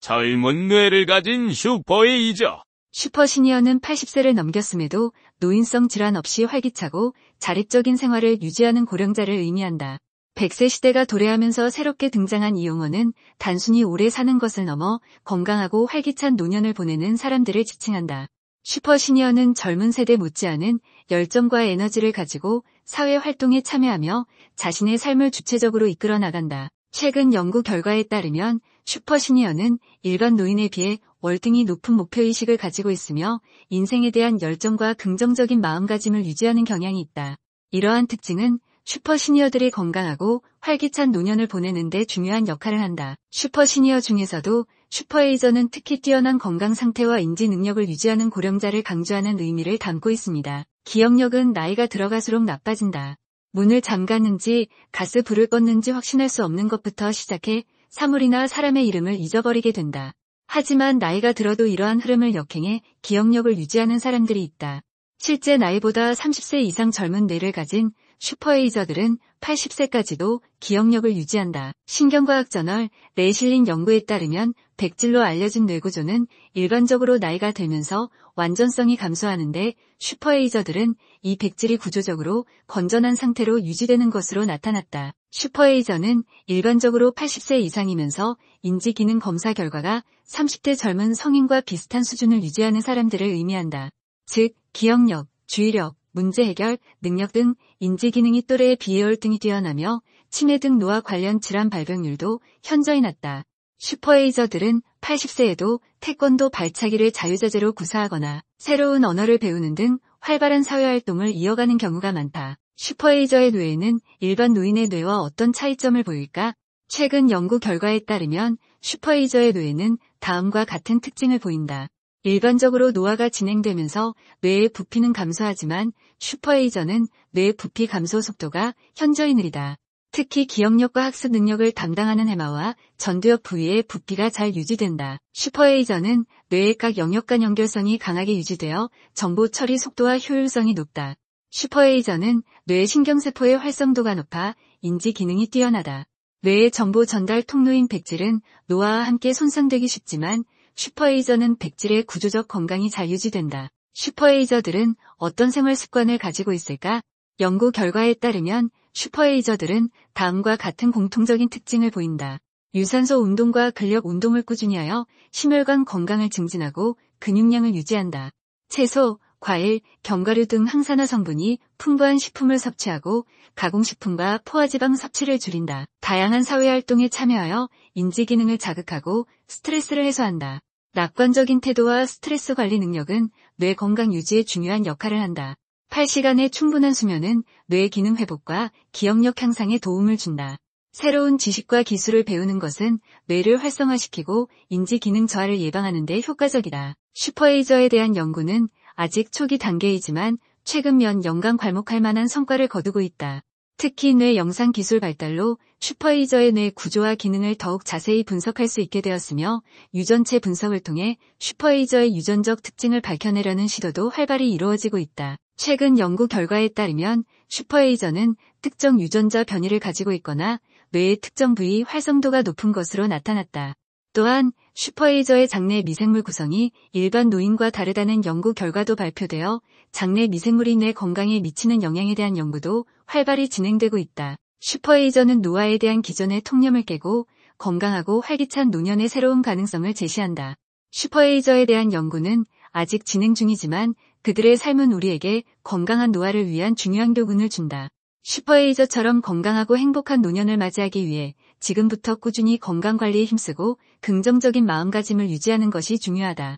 젊은 뇌를 가진 슈퍼에이저. 슈퍼시니어는 80세를 넘겼음에도 노인성 질환 없이 활기차고 자립적인 생활을 유지하는 고령자를 의미한다. 100세 시대가 도래하면서 새롭게 등장한 이 용어는 단순히 오래 사는 것을 넘어 건강하고 활기찬 노년을 보내는 사람들을 지칭한다. 슈퍼시니어는 젊은 세대 못지않은 열정과 에너지를 가지고 사회 활동에 참여하며 자신의 삶을 주체적으로 이끌어 나간다. 최근 연구 결과에 따르면 슈퍼시니어는 일반 노인에 비해 월등히 높은 목표의식을 가지고 있으며 인생에 대한 열정과 긍정적인 마음가짐을 유지하는 경향이 있다. 이러한 특징은 슈퍼시니어들이 건강하고 활기찬 노년을 보내는 데 중요한 역할을 한다. 슈퍼시니어 중에서도 슈퍼에이저는 특히 뛰어난 건강 상태와 인지 능력을 유지하는 고령자를 강조하는 의미를 담고 있습니다. 기억력은 나이가 들어갈수록 나빠진다. 문을 잠갔는지 가스 불을 껐는지 확신할 수 없는 것부터 시작해 사물이나 사람의 이름을 잊어버리게 된다. 하지만 나이가 들어도 이러한 흐름을 역행해 기억력을 유지하는 사람들이 있다. 실제 나이보다 30세 이상 젊은 뇌를 가진 슈퍼에이저들은 80세까지도 기억력을 유지한다. 신경과학 저널 뇌에 실린 연구에 따르면 백질로 알려진 뇌구조는 일반적으로 나이가 들면서 완전성이 감소하는데 슈퍼에이저들은 이 백질이 구조적으로 건전한 상태로 유지되는 것으로 나타났다. 슈퍼에이저는 일반적으로 80세 이상이면서 인지기능 검사 결과가 30대 젊은 성인과 비슷한 수준을 유지하는 사람들을 의미한다. 즉, 기억력, 주의력, 문제 해결, 능력 등 인지기능이 또래에 비해 월등히 뛰어나며 치매 등 노화 관련 질환 발병률도 현저히 낮다. 슈퍼에이저들은 80세에도 태권도 발차기를 자유자재로 구사하거나 새로운 언어를 배우는 등 활발한 사회활동을 이어가는 경우가 많다. 슈퍼에이저의 뇌에는 일반 노인의 뇌와 어떤 차이점을 보일까? 최근 연구 결과에 따르면 슈퍼에이저의 뇌에는 다음과 같은 특징을 보인다. 일반적으로 노화가 진행되면서 뇌의 부피는 감소하지만 슈퍼에이저는 뇌의 부피 감소 속도가 현저히 느리다. 특히 기억력과 학습 능력을 담당하는 해마와 전두엽 부위의 부피가 잘 유지된다. 슈퍼에이저는 뇌의 각 영역 간 연결성이 강하게 유지되어 정보 처리 속도와 효율성이 높다. 슈퍼에이저는 뇌의 신경세포의 활성도가 높아 인지 기능이 뛰어나다. 뇌의 정보 전달 통로인 백질은 노화와 함께 손상되기 쉽지만 슈퍼에이저는 백질의 구조적 건강이 잘 유지된다. 슈퍼에이저들은 어떤 생활 습관을 가지고 있을까? 연구 결과에 따르면 슈퍼에이저들은 다음과 같은 공통적인 특징을 보인다. 유산소 운동과 근력 운동을 꾸준히 하여 심혈관 건강을 증진하고 근육량을 유지한다. 채소, 과일, 견과류 등 항산화 성분이 풍부한 식품을 섭취하고 가공식품과 포화지방 섭취를 줄인다. 다양한 사회활동에 참여하여 인지기능을 자극하고 스트레스를 해소한다. 낙관적인 태도와 스트레스 관리 능력은 뇌 건강 유지에 중요한 역할을 한다. 8시간의 충분한 수면은 뇌 기능 회복과 기억력 향상에 도움을 준다. 새로운 지식과 기술을 배우는 것은 뇌를 활성화시키고 인지 기능 저하를 예방하는 데 효과적이다. 슈퍼에이저에 대한 연구는 아직 초기 단계이지만 최근 몇 년간 괄목할 만한 성과를 거두고 있다. 특히 뇌 영상 기술 발달로 슈퍼에이저의 뇌 구조와 기능을 더욱 자세히 분석할 수 있게 되었으며 유전체 분석을 통해 슈퍼에이저의 유전적 특징을 밝혀내려는 시도도 활발히 이루어지고 있다. 최근 연구 결과에 따르면 슈퍼에이저는 특정 유전자 변이를 가지고 있거나 뇌의 특정 부위 활성도가 높은 것으로 나타났다. 또한 슈퍼에이저의 장내 미생물 구성이 일반 노인과 다르다는 연구 결과도 발표되어 장내 미생물이 뇌 건강에 미치는 영향에 대한 연구도 활발히 진행되고 있다. 슈퍼에이저는 노화에 대한 기존의 통념을 깨고 건강하고 활기찬 노년의 새로운 가능성을 제시한다. 슈퍼에이저에 대한 연구는 아직 진행 중이지만 그들의 삶은 우리에게 건강한 노화를 위한 중요한 교훈을 준다. 슈퍼에이저처럼 건강하고 행복한 노년을 맞이하기 위해 지금부터 꾸준히 건강관리에 힘쓰고 긍정적인 마음가짐을 유지하는 것이 중요하다.